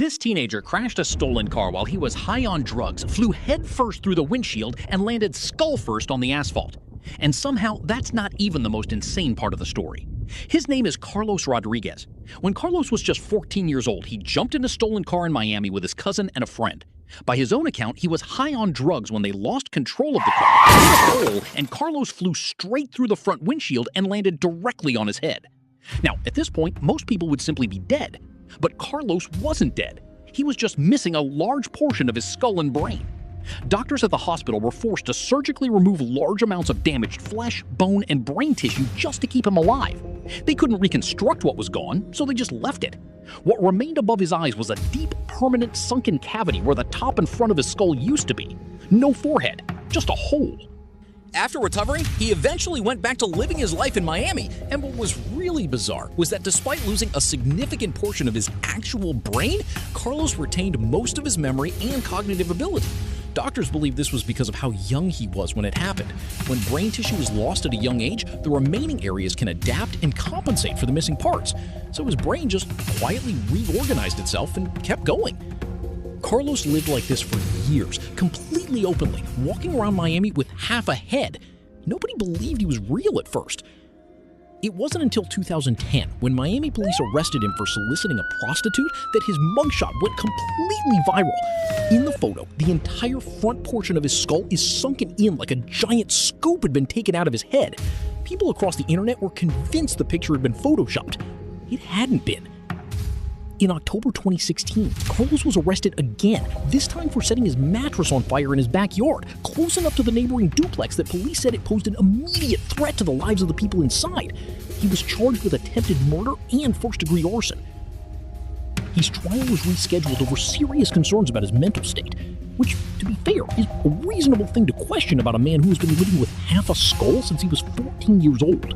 This teenager crashed a stolen car while he was high on drugs, flew headfirst through the windshield, and landed skull first on the asphalt. And somehow, that's not even the most insane part of the story. His name is Carlos Rodriguez. When Carlos was just 14 years old, he jumped in a stolen car in Miami with his cousin and a friend. By his own account, he was high on drugs when they lost control of the car, hit a pole, and Carlos flew straight through the front windshield and landed directly on his head. Now, at this point, most people would simply be dead. But Carlos wasn't dead. He was just missing a large portion of his skull and brain. Doctors at the hospital were forced to surgically remove large amounts of damaged flesh, bone, and brain tissue just to keep him alive. They couldn't reconstruct what was gone, so they just left it. What remained above his eyes was a deep, permanent sunken cavity where the top and front of his skull used to be. No forehead, just a hole. After recovering, he eventually went back to living his life in Miami, and what was really bizarre was that despite losing a significant portion of his actual brain, Carlos retained most of his memory and cognitive ability. Doctors believe this was because of how young he was when it happened. When brain tissue is lost at a young age, the remaining areas can adapt and compensate for the missing parts, so his brain just quietly reorganized itself and kept going. Carlos lived like this for years, completely openly, walking around Miami with half a head. Nobody believed he was real at first. It wasn't until 2010, when Miami police arrested him for soliciting a prostitute, that his mugshot went completely viral. In the photo, the entire front portion of his skull is sunken in like a giant scoop had been taken out of his head. People across the internet were convinced the picture had been photoshopped. It hadn't been. In October 2016, Carlos was arrested again, this time for setting his mattress on fire in his backyard, close enough to the neighboring duplex that police said it posed an immediate threat to the lives of the people inside. He was charged with attempted murder and first-degree arson. His trial was rescheduled over serious concerns about his mental state, which, to be fair, is a reasonable thing to question about a man who has been living with half a skull since he was 14 years old.